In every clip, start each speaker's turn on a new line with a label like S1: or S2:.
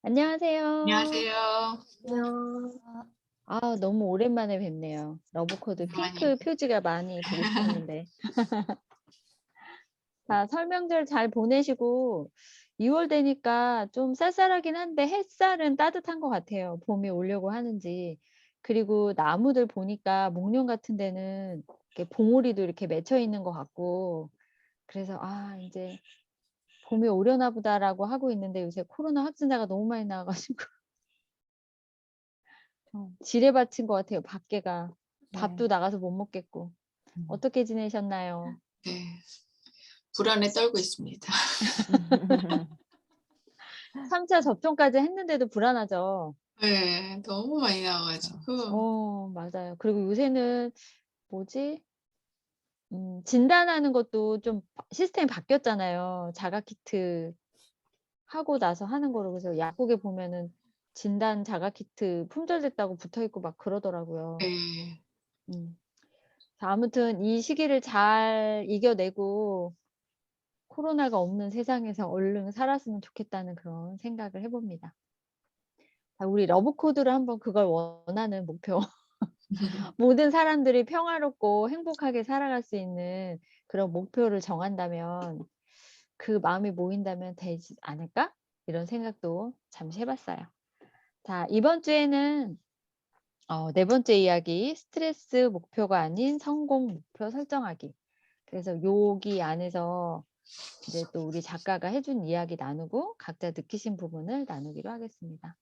S1: 안녕하세요.
S2: 안녕하세요.
S3: 안녕.
S1: 너무 오랜만에 뵙네요. 러브코드
S2: 오랜만이에요.
S1: 핑크 표지가 많이 보고 싶었는데. 자, 설명절 잘 보내시고 2월 되니까 좀 쌀쌀하긴 한데 햇살은 따뜻한 것 같아요. 봄이 오려고 하는지. 그리고 나무들 보니까 목련 같은 데는 이렇게 봉우리도 이렇게 맺혀 있는 것 같고 그래서 '아 인제 봄이 오려나 보다.'라고 하고 있는데 요새 코로나 확진자가 너무 많이 나와 가지고 지뢰밭인 것 같아요 밖에가. 밥도
S3: 네.
S1: 나가서 못 먹겠고.
S3: 음.
S1: 어떻게 지내셨나요?
S2: 네. 불안에 떨고 있습니다.
S1: 3차 접종까지 했는데도 불안하죠.
S2: 네. 너무 많이 나와
S1: 그쵸.
S2: 가지고
S1: 맞아요. 그리고 요새는 뭐지? 진단하는 것도 좀 시스템이 바뀌었잖아요. 자가 키트 하고 나서 하는 거로. 그래서 약국에 보면은 진단 자가 키트 품절됐다고 붙어 있고 막 그러더라고요.
S2: 네.
S1: 음. 자, 아무튼 이 시기를 잘 이겨내고 코로나가 없는 세상에서 얼른 살았으면 좋겠다는 그런 생각을 해 봅니다. 자, 우리 러브 코드로 한번 그걸 원하는 목표 모든 사람들이 평화롭고 행복하게 살아갈 수 있는 그런 목표를 정한다면 '그 마음이 모인다면 되지 않을까?' 이런 생각도 잠시 해 봤어요. 자, 이번 주에는 네 번째 이야기 스트레스 목표가 아닌 성공 목표 설정하기. 그래서 여기 안에서 이제 또 우리 작가가 해준 이야기 나누고 각자 느끼신 부분을 나누기로 하겠습니다.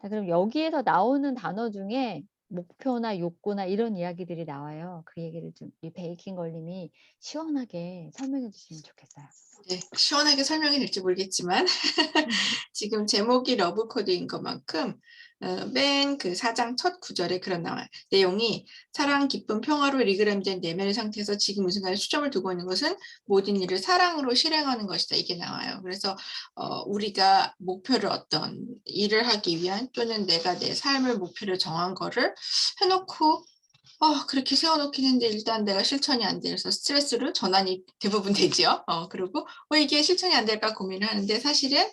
S1: 자, 그럼 여기에서 나오는 단어 중에 목표나 욕구나 이런 이야기들이 나와요. 그 얘기를 좀 이 베이킹 걸님이 시원하게 설명해 주시면 좋겠어요.
S2: 네. 시원하게 설명이 될지 모르겠지만 지금 제목이 러브 코드인 것만큼 맨 그 4장 첫 구절에 그런 나와요. 내용이 "사랑, 기쁨, 평화로 리그램된 내면의 상태에서 지금 이 순간에 초점을 두고 있는 것은 모든 일을 사랑으로 실행하는 것이다." 이게 나와요. 그래서 우리가 목표를 어떤 일을 하기 위한 또는 내가 내 삶을 목표를 정한 거를 해 놓고 그렇게 세워 놓긴 했는데 일단 내가 실천이 안 돼서 스트레스로 전환이 대부분 되지요. 그리고 '이게 실천이 안 될까?' 고민을 하는데 사실은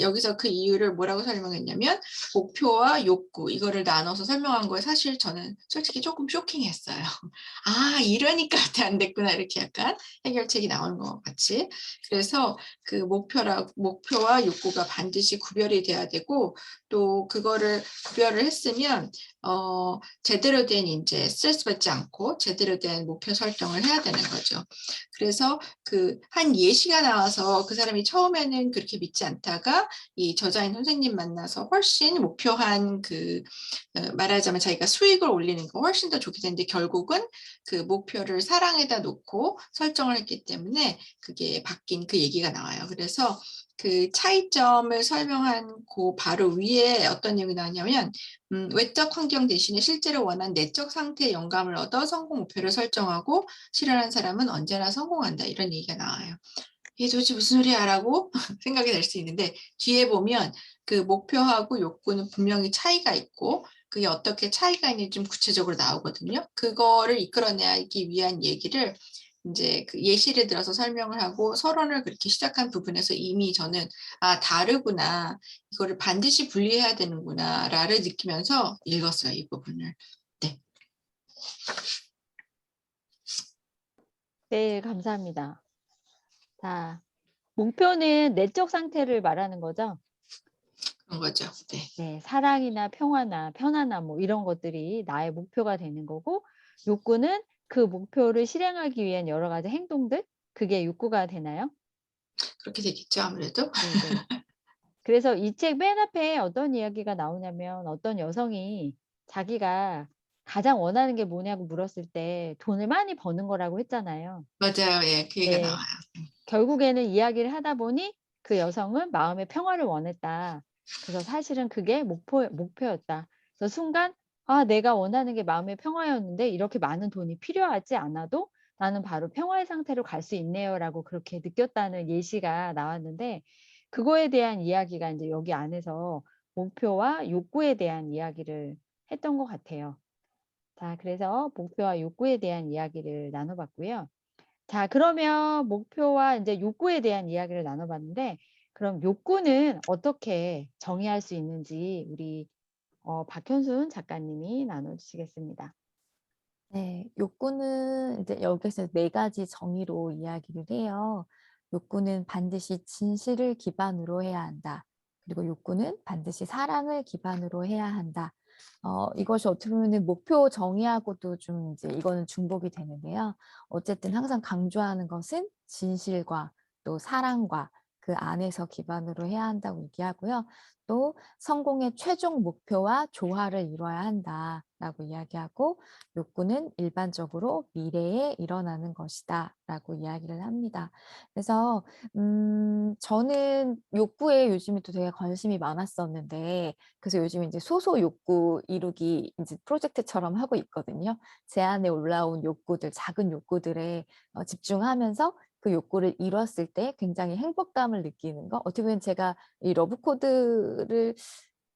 S2: 여기서 그 이유를 뭐라고 설명했냐면 목표와 욕구 이거를 나눠서 설명한 거에 사실 저는 솔직히 쪼끔 쇼킹했어요. '아 이러니까 안 됐구나.' 이렇게 약간 해결책이 나오는 것 같이. 그래서 그 목표와 욕구가 반드시 구별이 돼야 되고 또 그거를 구별을 했으면 제대로 된 인제 스트레스 받지 않고 제대로 된 목표 설정을 해야 되는 거죠. 그래서 그 한 예시가 나와서 그 사람이 처음에는 그렇게 믿지 않다가 이 저자인 선생님 만나서 훨씬 목표한 말하자면 자기가 수익을 올리는 거 훨씬 더 좋게 됐는데 결국은 그 목표를 사랑에다 놓고 설정을 했기 때문에 그게 바뀐 그 얘기가 나와요. 그래서 그 차이점을 설명한 고 바로 위에 어떤 내용이 나왔냐면 외적 환경 대신에 실제로 원하는 내적 상태에 영감을 얻어 성공 목표를 설정하고 실현한 사람은 언제나 성공한다. 이런 얘기가 나와요. '이게 도대체 무슨 소리야?'라고 생각이 될 수 있는데 뒤에 보면 그 목표하고 욕구는 분명히 차이가 있고 그게 어떻게 차이가 있는지 좀 구체적으로 나오거든요. 그거를 이끌어내기 위한 얘기를 인제 그 예시를 들어서 설명을 하고 서론을 그렇게 시작한 부분에서 이미 저는 '아 다르구나. 이거를 반드시 분리해야 되는구나.'라를 느끼면서 읽었어요, 이 부분을. 네.
S1: 네, 감사합니다. 자, 목표는 내적 상태를 말하는 거죠?
S2: 그런 거죠. 네.
S1: 네. 사랑이나 평화나 편안함 뭐 이런 것들이 나의 목표가 되는 거고 욕구는 그 목표를 실행하기 위한 여러 가지 행동들 그게 욕구가 되나요?
S2: 그렇게 되겠죠, 아무래도.
S1: 네네. 그래서 이 책 맨 앞에 어떤 이야기가 나오냐면 어떤 여성이 자기가 가장 원하는 게 뭐냐고 물었을 때 돈을 많이 버는 거라고 했잖아요.
S2: 맞아요. 예. 그 얘기가 나와요.
S1: 네. 결국에는 이야기를 하다 보니 그 여성은 마음의 평화를 원했다. 그래서 사실은 그게 목표였다. 그래서 순간 '아 내가 원하는 게 마음의 평화였는데 이렇게 많은 돈이 필요하지 않아도 나는 바로 평화의 상태로 갈 수 있네요.'라고 그렇게 느꼈다는 예시가 나왔는데 그거에 대한 이야기가 인제 여기 안에서 목표와 욕구에 대한 이야기를 했던 것 같아요. 자, 그래서 목표와 욕구에 대한 이야기를 나눠 봤고요. 자, 그러면 목표와 인제 욕구에 대한 이야기를 나눠 봤는데 그럼 욕구는 어떻게 정의할 수 있는지 우리 박현순 작가님이 나눠 주시겠습니다.
S3: 네. 욕구는 이제 여기서 네 가지 정의로 이야기를 해요. 욕구는 반드시 진실을 기반으로 해야 한다. 그리고 욕구는 반드시 사랑을 기반으로 해야 한다. 이것이 어떻게 보면은 목표 정의하고도 좀 이제 이거는 중복이 되는데요. 어쨌든 항상 강조하는 것은 진실과 또 사랑과 그 안에서 기반으로 해야 한다고 얘기하고요. 또 성공의 최종 목표와 조화를 이뤄야 한다라고 이야기하고, 욕구는 일반적으로 미래에 일어나는 것이다라고 이야기를 합니다. 그래서 저는 욕구에 요즘에 또 되게 관심이 많았었는데, 그래서 요즘에 이제 소소 욕구 이루기 이제 프로젝트처럼 하고 있거든요. 제 안에 올라온 욕구들, 작은 욕구들에 집중하면서 그 욕구를 이뤘을 때 굉장히 행복감을 느끼는 거. 어떻게 보면 제가 이 러브 코드를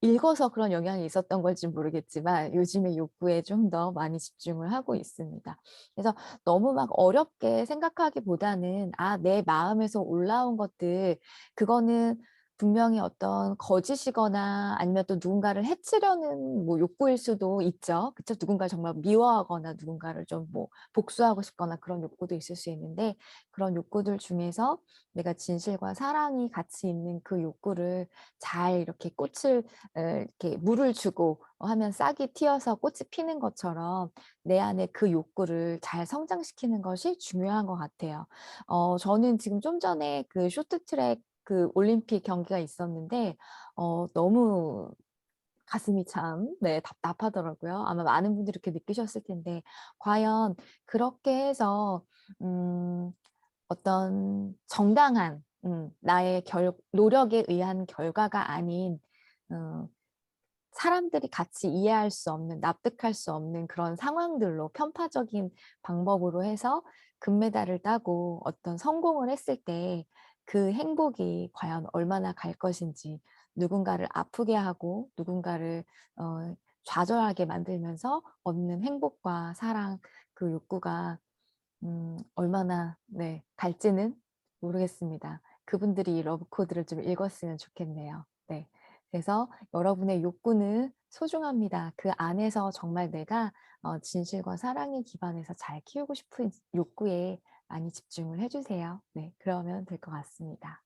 S3: 읽어서 그런 영향이 있었던 걸지 모르겠지만 요즘에 욕구에 좀 더 많이 집중을 하고 있습니다. 그래서 너무 막 어렵게 생각하기보다는 내 마음에서 올라온 것들, 그거는 분명히 어떤 거짓이거나 아니면 또 누군가를 해치려는 뭐 욕구일 수도 있죠. 그쵸? 누군가를 정말 미워하거나 누군가를 좀 뭐 복수하고 싶거나 그런 욕구도 있을 수 있는데, 그런 욕구들 중에서 내가 진실과 사랑이 같이 있는 그 욕구를 잘 이렇게 꽃을 이렇게 물을 주고 하면 싹이 틔어서 꽃이 피는 것처럼 내 안에 그 욕구를 잘 성장시키는 것이 중요한 것 같아요. 저는 지금 좀 전에 그 쇼트트랙 그 올림픽 경기가 있었는데 너무 가슴이 참 답답하더라고요. 아마 많은 분들이 이렇게 느끼셨을 텐데, 과연 그렇게 해서 음 어떤 정당한 나의 노력에 의한 결과가 아닌 어 사람들이 같이 이해할 수 없는, 납득할 수 없는 그런 상황들로 편파적인 방법으로 해서 금메달을 따고 어떤 성공을 했을 때 그 행복이 과연 얼마나 갈 것인지, 누군가를 아프게 하고 누군가를 좌절하게 만들면서 얻는 행복과 사랑, 그 욕구가 얼마나 갈지는 모르겠습니다. 그분들이 이 러브 코드를 좀 읽었으면 좋겠네요. 네. 그래서 여러분의 욕구는 소중합니다. 그 안에서 정말 내가 진실과 사랑에 기반해서 잘 키우고 싶은 욕구에 많이 집중을 해 주세요. 네. 그러면 될 것 같습니다.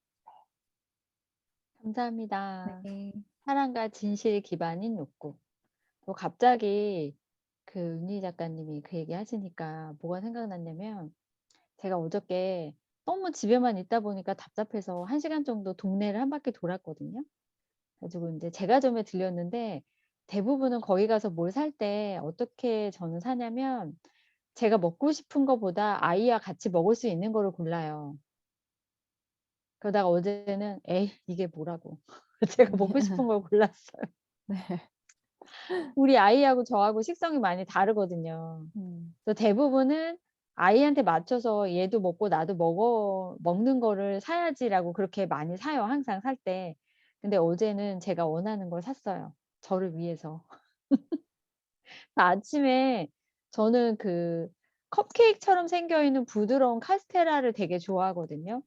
S1: 감사합니다.
S3: 네.
S1: 사랑과 진실 기반인 욕구. 갑자기 그 은희 작가님이 그 얘기 하시니까 뭐가 생각났냐면 제가 어저께 너무 집에만 있다 보니까 답답해서 1 시간 정도 동네를 한 바퀴 돌았거든요. 그래 가지고 인제 제과점에 들렸는데 대부분은 거기 가서 뭘 살 때 어떻게 저는 사냐면 제가 먹고 싶은 거보다 아이와 같이 먹을 수 있는 거를 골라요. 그러다가 어제는 '에이 이게 뭐라고.' 제가 먹고 싶은 걸 골랐어요.
S3: 네.
S1: 우리 아이하고 저하고 식성이 많이 다르거든요.
S3: 음.
S1: 그래서 대부분은 아이한테 맞춰서 얘도 먹고 나도 먹는 거를 사야지라고 그렇게 많이 사요, 항상 살 때. 근데 어제는 제가 원하는 걸 샀어요, 저를 위해서. 아침에 저는 그 컵케이크처럼 생겨 있는 부드러운 카스테라를 되게 좋아하거든요.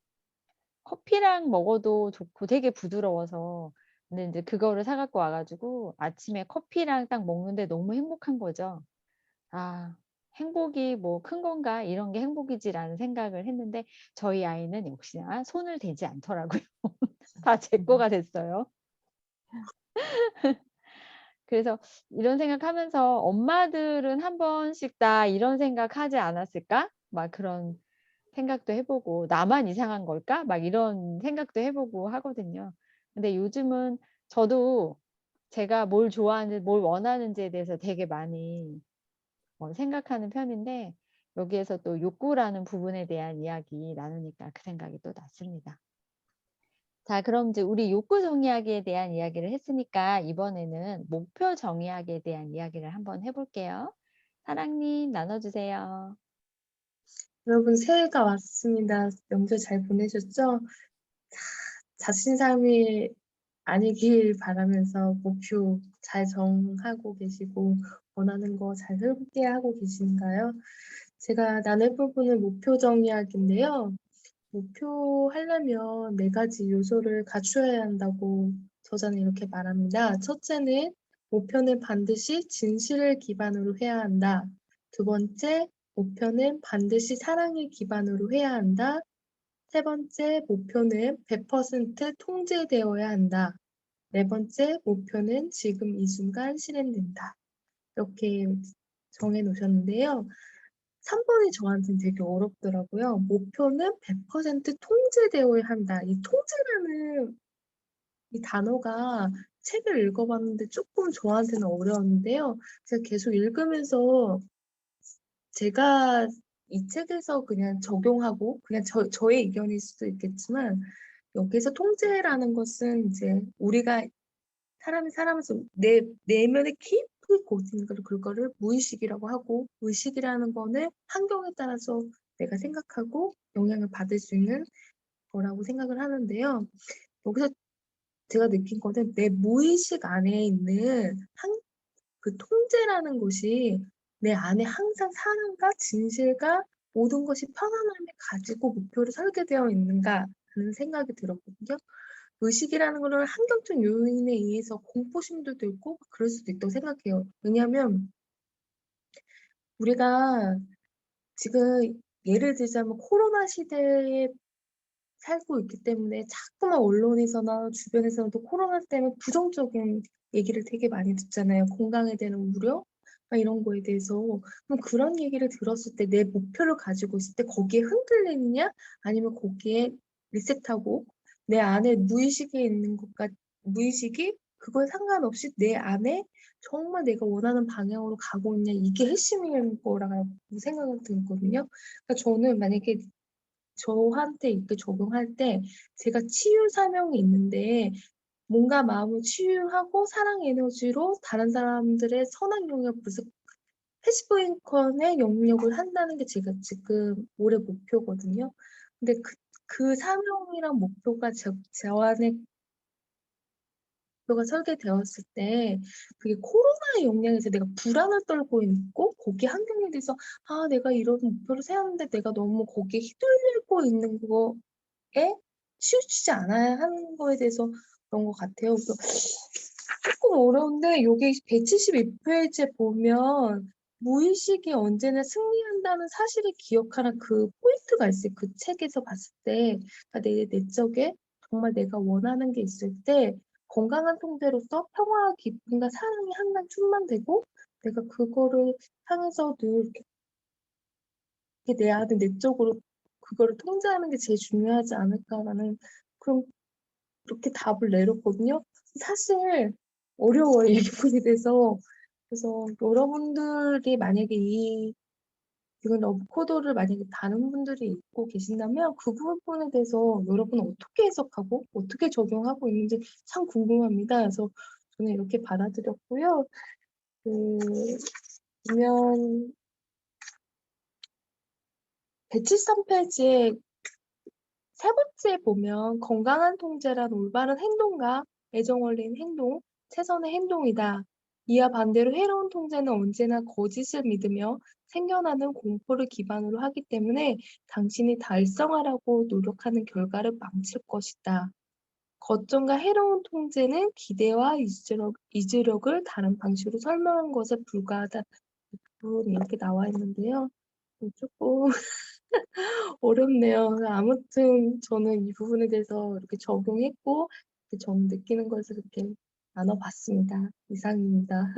S1: 커피랑 먹어도 좋고 되게 부드러워서. 근데 인제 그거를 사 갖고 와 가지고 아침에 커피랑 딱 먹는데 너무 행복한 거죠. '아 행복이 뭐 큰 건가? 이런 게 행복이지.'라는 생각을 했는데 저희 아이는 역시나 손을 대지 않더라고요. 다 제 거가 됐어요. 그래서 이런 생각하면서 '엄마들은 한 번씩 다 이런 생각하지 않았을까?' 막 그런 생각도 해 보고 '나만 이상한 걸까?' 막 이런 생각도 해 보고 하거든요. 근데 요즘은 저도 제가 뭘 좋아하는지 뭘 원하는지에 대해서 되게 많이 생각하는 편인데 여기에서 또 욕구라는 부분에 대한 이야기 나누니까 그 생각이 또 났습니다. 자 그럼 이제 우리 욕구 정의하기에 대한 이야기를 했으니까 이번에는 목표 정의하기에 대한 이야기를 한번 해 볼게요. 사랑님 나눠 주세요.
S4: 여러분 새해가 왔습니다. 명절 잘 보내셨죠? 자신감이 아니길 바라면서 목표 잘 정하고 계시고 원하는 거 잘 설계하고 계신가요? 제가 나눌 부분은 목표 정의학인데요. 목표하려면 4가지 요소를 갖추어야 한다고 저자는 이렇게 말합니다. 첫째는 목표는 반드시 진실을 기반으로 해야 한다. 두 번째, 목표는 반드시 사랑을 기반으로 해야 한다. 세 번째, 목표는 100% 통제되어야 한다. 네 번째, 목표는 지금 이 순간 실행된다. 이렇게 정해 놓으셨는데요. 3번이 저한테는 되게 어렵더라고요. 목표는 100% 통제되어야 한다. 이 통제라는 이 단어가 책을 읽어봤는데 조금 저한테는 어려웠는데요. 제가 계속 읽으면서 제가 이 책에서 그냥 적용하고 그냥 저의 의견일 수도 있겠지만 여기서 통제라는 것은 이제 우리가 사람이 살아가면서 내면에 깊이 고있는 그거를 무의식이라고 하고 의식이라는 거는 환경에 따라서 내가 생각하고 영향을 받을 수 있는 거라고 생각을 하는데요. 여기서 제가 느낀 거는 내 무의식 안에 있는 그 통제라는 것이 내 안에 항상 사랑과 진실과 모든 것이 편안함을 가지고 목표를 설계되어 있는가라는 생각이 들었거든요. 의식이라는 거는 환경적 요인에 의해서 공포심도 들고 그럴 수도 있다고 생각해요. 왜냐하면 우리가 지금 예를 들자면 코로나 시대에 살고 있기 때문에 자꾸만 언론에서나 주변에서도 코로나 때문에 부정적인 얘기를 되게 많이 듣잖아요. 건강에 대한 우려? 막 이런 거에 대해서. 그럼 그런 얘기를 들었을 때 내 목표를 가지고 있을 때 거기에 흔들리느냐? 아니면 거기에 리셋하고 내 안에 무의식에 있는 무의식이 그거에 상관없이 내 안에 정말 내가 원하는 방향으로 가고 있냐? 이게 핵심인 거라고 생각이 들거든요. 그러니까 저는 만약에 저한테 이렇게 적용할 때 제가 치유 사명이 있는데 뭔가 마음을 치유하고 사랑 에너지로 다른 사람들의 선한 영역 패시브 인컴의 영역을 한다는 게 제가 지금 올해 목표거든요. 근데 그 사명이랑 목표가 제 안에 목표가 설계되었을 때 그게 코로나의 영향에서 내가 불안을 떨고 있고 거기 환경에 대해서 내가 이런 목표를 세웠는데 내가 너무 거기에 휘둘리고 있는 거에 치우치지 않아야 하는 거에 대해서 그런 것 같아요. 그래서 조금 어려운데 여기 172페이지에 보면 무의식이 언제나 승리한다는 사실을 기억하는 그 포인트가 있어요. 그 책에서 봤을 때 그러니까 내 내적에 정말 내가 원하는 게 있을 때 건강한 통제로서 평화와 기쁨과 사랑이 항상 충만되고 내가 그거를 향해서 늘 이렇게 내 안에 내적으로 그거를 통제하는 게 제일 중요하지 않을까라는 그렇게 답을 내렸거든요. 사실 어려워요, 이 부분에 대해서. 그래서 여러분들이 만약에 이건 러브코드를 만약에 다른 분들이 읽고 계신다면 그 부분에 대해서 여러분은 어떻게 해석하고 어떻게 적용하고 있는지 참 궁금합니다. 그래서 저는 이렇게 받아들였고요. 보면 173페이지에 세 번째 보면 건강한 통제란 올바른 행동과 애정 어린 행동, 최선의 행동이다. 이와 반대로 해로운 통제는 언제나 거짓을 믿으며 생겨나는 공포를 기반으로 하기 때문에 당신이 달성하라고 노력하는 결과를 망칠 것이다. 거점과 해로운 통제는 기대와 잊으력을 다른 방식으로 설명한 것에 불과하다. 이렇게 나와 있는데요. 조금 어렵네요. 아무튼 저는 이 부분에 대해서 이렇게 적용했고 저는 느끼는 것을 이렇게 나눠봤습니다. 이상입니다.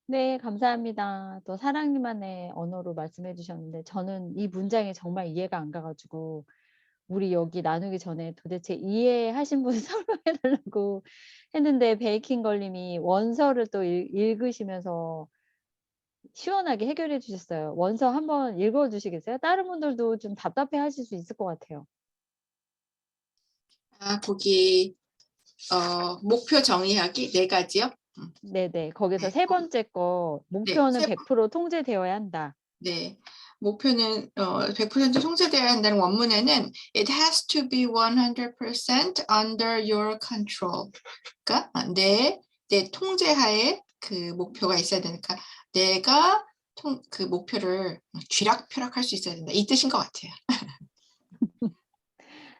S1: 네, 감사합니다. 또 사랑님만의 언어로 말씀해 주셨는데 저는 이 문장이 정말 이해가 안 가가지고 우리 여기 나누기 전에 도대체 이해하신 분 설명해 달라고 했는데 베이킹 걸님이 원서를 또 읽으시면서 시원하게 해결해 주셨어요. 원서 한번 읽어 주시겠어요? 다른 분들도 좀 답답해 하실 수 있을 것 같아요.
S2: 거기 목표 정의하기 4가지요.
S1: 네네. 거기서
S2: 네.
S1: 세 번째 거
S2: 네.
S1: 목표는 100% 통제되어야 한다.
S2: 네. 목표는 100% 통제되어야 한다는 원문에는 it has to be 100% under your control. 그러니까 내 통제하에 그 목표가 있어야 되니까 내가 그 목표를 쥐락펴락할 수 있어야 된다. 이 뜻인 것 같아요.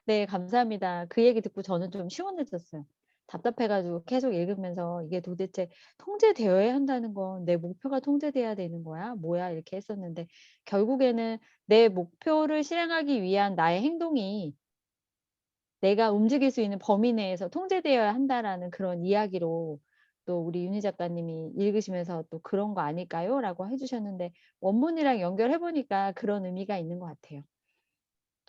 S1: 네, 감사합니다. 그 얘기 듣고 저는 좀 시원해졌어요. 답답해가지고 계속 읽으면서 이게 도대체 통제되어야 한다는 건 내 목표가 통제돼야 되는 거야? 뭐야? 이렇게 했었는데 결국에는 내 목표를 실행하기 위한 나의 행동이 내가 움직일 수 있는 범위 내에서 통제되어야 한다라는 그런 이야기로 또 우리 윤희 작가님이 읽으시면서 또 "그런 거 아닐까요?" 라고 해 주셨는데 원문이랑 연결해 보니까 그런 의미가 있는 것 같아요.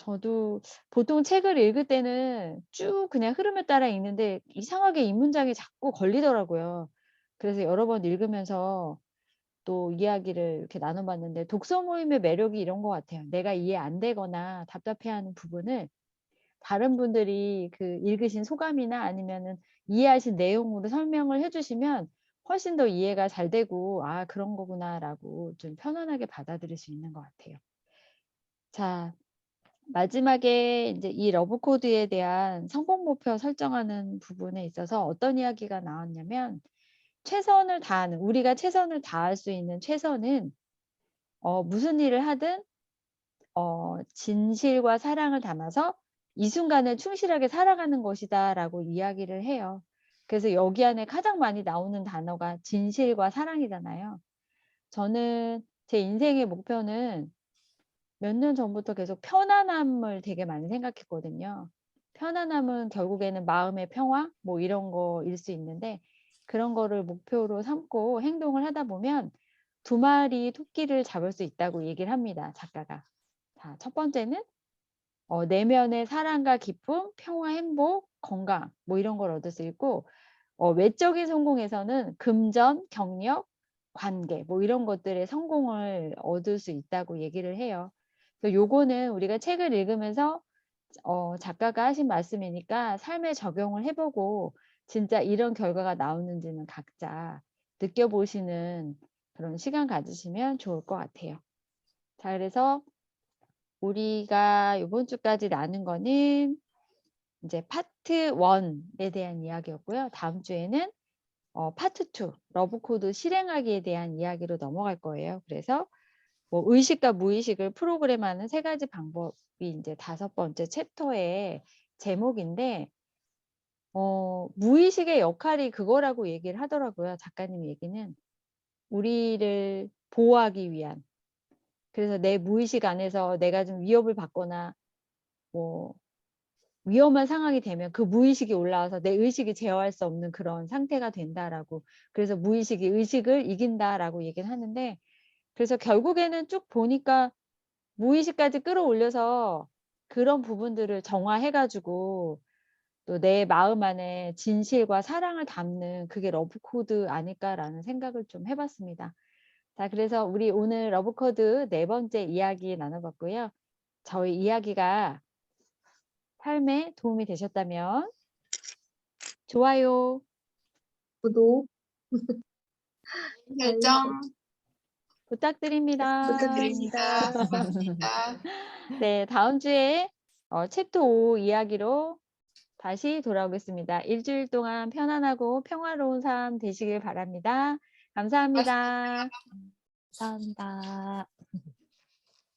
S1: 저도 보통 책을 읽을 때는 쭉 그냥 흐름을 따라 읽는데 이상하게 이 문장이 자꾸 걸리더라고요. 그래서 여러 번 읽으면서 또 이야기를 이렇게 나눠 봤는데 독서 모임의 매력이 이런 것 같아요. 내가 이해 안 되거나 답답해하는 부분을 다른 분들이 그 읽으신 소감이나 아니면은 이해하신 내용으로 설명을 해 주시면 훨씬 더 이해가 잘 되고 '아 그런 거구나.'라고 좀 편안하게 받아들일 수 있는 것 같아요. 자, 마지막에 인제 이 러브 코드에 대한 성공 목표 설정하는 부분에 있어서 어떤 이야기가 나왔냐면 최선을 다하는 우리가 최선을 다할 수 있는 최선은 무슨 일을 하든 진실과 사랑을 담아서 이 순간을 충실하게 살아가는 것이다라고 이야기를 해요. 그래서 여기 안에 가장 많이 나오는 단어가 진실과 사랑이잖아요. 저는 제 인생의 목표는 몇 년 전부터 계속 편안함을 되게 많이 생각했거든요. 편안함은 결국에는 마음의 평화 뭐 이런 거일 수 있는데 그런 거를 목표로 삼고 행동을 하다 보면 두 마리 토끼를 잡을 수 있다고 얘기를 합니다, 작가가. 자, 첫 번째는 내면의 사랑과 기쁨, 평화, 행복, 건강 뭐 이런 걸 얻을 수 있고 외적인 성공에서는 금전, 경력, 관계 뭐 이런 것들의 성공을 얻을 수 있다고 얘기를 해요. 그래서 요거는 우리가 책을 읽으면서 작가가 하신 말씀이니까 삶에 적용을 해 보고 진짜 이런 결과가 나오는지는 각자 느껴보시는 그런 시간 가지시면 좋을 것 같아요. 자, 그래서 우리가 요번 주까지 나눈 거는 이제 파트 1에 대한 이야기였고요. 다음 주에는 파트 2 러브 코드 실행하기에 대한 이야기로 넘어갈 거예요. 그래서 뭐 의식과 무의식을 프로그램하는 3가지 방법이 인제 5번째 챕터의 제목인데 무의식의 역할이 그거라고 얘기를 하더라고요, 작가님 얘기는. 우리를 보호하기 위한. 그래서 내 무의식 안에서 내가 좀 위협을 받거나 뭐 위험한 상황이 되면 그 무의식이 올라와서 내 의식이 제어할 수 없는 그런 상태가 된다라고. 그래서 무의식이 의식을 이긴다라고 얘기를 하는데 그래서 결국에는 쭉 보니까 무의식까지 끌어올려서 그런 부분들을 정화해 가지고 또 내 마음 안에 진실과 사랑을 담는 그게 러브 코드 아닐까라는 생각을 좀 해 봤습니다. 자, 그래서 우리 오늘 러브 코드 4번째 이야기 나눠 봤고요. 저희 이야기가 삶에 도움이 되셨다면 좋아요
S4: 구독,
S2: 결정
S1: 부탁드립니다.
S2: 부탁드립니다. 고맙습니다.
S1: 네, 다음 주에 챕터 5 이야기로 다시 돌아오겠습니다. 일주일 동안 편안하고 평화로운 삶 되시길 바랍니다. 감사합니다.
S3: 감사합니다.